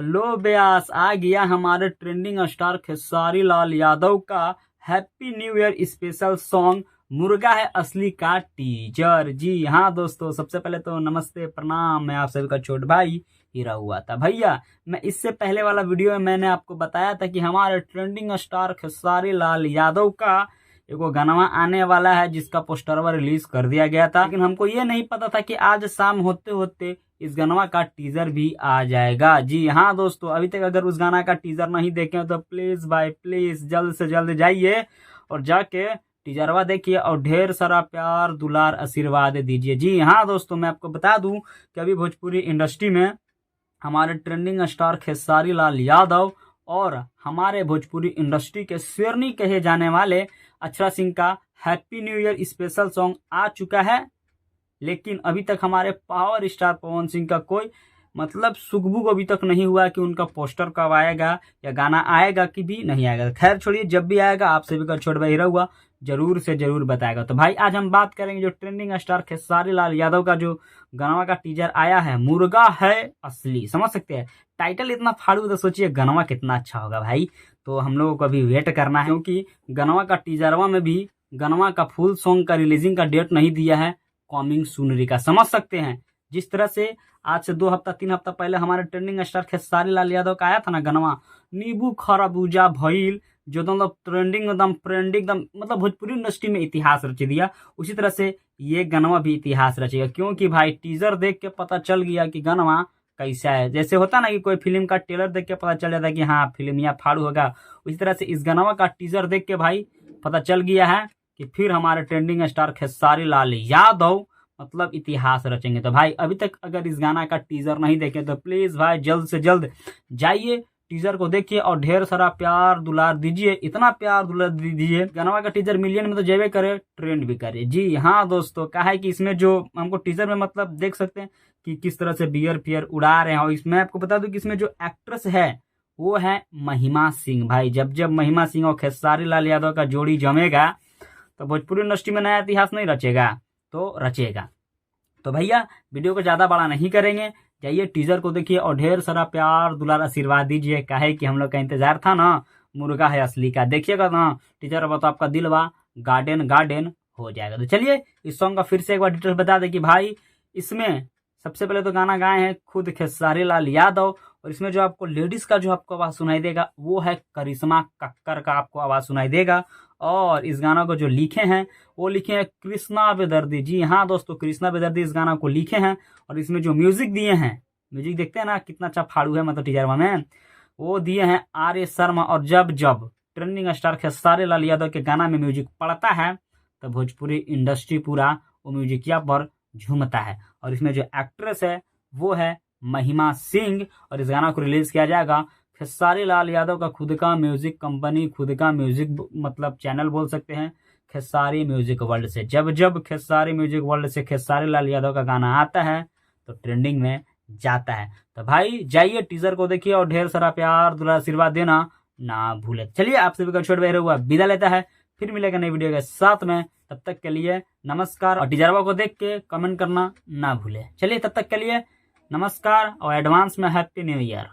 लो ब्यास, आ गया हमारे trending star Khesari Lal Yadav का happy new year special song मुर्गा है असली का टीजर। जी हाँ दोस्तों, सबसे पहले तो नमस्ते प्रणाम, मैं आप सभी का छोट भाई हीरा हुआ था। भैया मैं इससे पहले वाला वीडियो में मैंने आपको बताया था कि हमारे ट्रेंडिंग स्टार खेसारी लाल यादव का एगो गाना आने वाला है जिसका पोस्टरवा रिलीज कर दिया गया था, लेकिन हमको ये नहीं पता था कि आज शाम होते होते इस गाना का टीजर भी आ जाएगा। जी हाँ दोस्तों, अभी तक अगर उस गाना का टीजर नहीं देखे तो प्लीज भाई प्लीज जल्द से जल्द जाइए और जाके टीजरवा देखिए और ढेर सारा प्यार दुलार आशीर्वाद दीजिए। जी हाँ दोस्तों, मैं आपको बता दूं कि अभी भोजपुरी इंडस्ट्री में हमारे ट्रेंडिंग स्टार खेसारी लाल यादव और हमारे भोजपुरी इंडस्ट्री के शेरनी कहे जाने वाले अक्षरा सिंह का happy new year special song आ चुका है, लेकिन अभी तक हमारे पावर स्टार पवन सिंह का कोई मतलब सुगबुग अभी तक नहीं हुआ कि उनका पोस्टर कब आएगा या गाना आएगा कि भी नहीं आएगा। खैर छोड़िए, जब भी आएगा आप सभी का छोट भाई हुआ जरूर से जरूर बताएगा। तो भाई आज हम बात करेंगे जो ट्रेंडिंग स्टार खेसारी लाल यादव का जो गाना का टीजर आया है मुर्गा है असली। समझ सकते हैं टाइटल इतना फाड़ू, तो सोचिए गाना कितना अच्छा होगा भाई। तो हम लोगों को अभी वेट करना है, क्योंकि गाना का टीजरवा में भी गाना का फुल सॉन्ग का रिलीजिंग का डेट नहीं दिया है, कॉमिंग सूनरी का। समझ सकते हैं जिस तरह से आज से 2 हफ्ता 3 हफ्ता पहले हमारे ट्रेंडिंग स्टार खेसारी लाल यादव का आया था ना गाना नींबू खरबूजा भइल, जो मतलब ट्रेंडिंग एकदम मतलब भोजपुरी इंडस्ट्री में इतिहास रच दिया, उसी तरह से ये गाना भी इतिहास रचेगा। क्योंकि भाई टीजर देख के पता चल गया कि गाना कैसा है। जैसे होता ना कि कोई फिल्म का ट्रेलर देख के पता चल जाता है कि हाँ फिल्म या फाड़ू होगा, उसी तरह से इस गाना का टीजर देख के भाई पता चल गया है कि फिर हमारे ट्रेंडिंग स्टार खेसारी लाल यादव मतलब इतिहास रचेंगे। तो भाई अभी तक अगर इस गाना का टीजर नहीं देखे तो प्लीज भाई जल्द से जल्द जाइए टीजर को देखिए और ढेर सारा प्यार दुलार दीजिए। इतना प्यार दुलार दीजिए, गाना का टीजर मिलियन में तो जेबे करे, ट्रेंड भी करे। जी हाँ दोस्तों, क्या है कि इसमें जो हमको टीजर में मतलब देख सकते हैं कि किस तरह से बियर फियर उड़ा रहे हैं। और इसमें आपको बता दूं कि इसमें जो एक्ट्रेस है वो है महिमा सिंह। भाई जब जब महिमा सिंह और खेसारी लाल यादव का जोड़ी जमेगा तो भोजपुरी इंडस्ट्री में नया इतिहास नहीं रचेगा तो रचेगा। तो भैया वीडियो को ज्यादा बड़ा नहीं करेंगे, जाइए टीजर को देखिए और ढेर सारा प्यार दुलार आशीर्वाद दीजिए। काहे कि हम लोग का इंतजार था ना मुर्गा है असली का। देखिएगा ना टीजर तो आपका दिलवा गार्डन गार्डन हो जाएगा। तो चलिए इस सॉन्ग का फिर से एक बार डिटेल बता दें कि भाई इसमें सबसे पहले तो गाना गाए हैं खुद खेसारी लाल यादव, और इसमें जो आपको लेडीज का जो आपको आवाज सुनाई देगा वो है करिश्मा कक्कर का आपको आवाज सुनाई देगा। और इस गाना को जो लिखे हैं वो लिखे हैं कृष्णा बेदर्दी। जी हाँ दोस्तों, कृष्णा बेदर्दी इस गाना को लिखे हैं। और इसमें जो म्यूजिक दिए हैं, म्यूजिक देखते हैं ना कितना अच्छा फाड़ू है मतलब टीजरवा में, वो दिए हैं आर शर्मा। और जब जब ट्रेंडिंग स्टार खेसारी लाल यादव के गाना में म्यूजिक पड़ता है तो भोजपुरी इंडस्ट्री पूरा वो म्यूजिकिया पर झूमता है। और इसमें जो एक्ट्रेस है वो है महिमा सिंह, और इस गाना को रिलीज किया जाएगा खेसारी लाल यादव का खुद का म्यूजिक कंपनी, खुद का म्यूजिक मतलब चैनल बोल सकते हैं, खेसारी म्यूजिक वर्ल्ड से। जब जब खेसारी म्यूजिक वर्ल्ड से खेसारी लाल यादव का गाना आता है तो ट्रेंडिंग में जाता है। तो भाई जाइए टीजर को देखिए और ढेर सारा प्यार दुलार आशीर्वाद देना ना भूले। चलिए आप सभी का छोट भाई हुआ विदा लेता है, फिर मिलेगा नई वीडियो के साथ में। तब तक के लिए नमस्कार, और टीजरवा को देख के कमेंट करना ना भूले। चलिए तब तक के लिए नमस्कार और एडवांस में हैप्पी न्यू ईयर।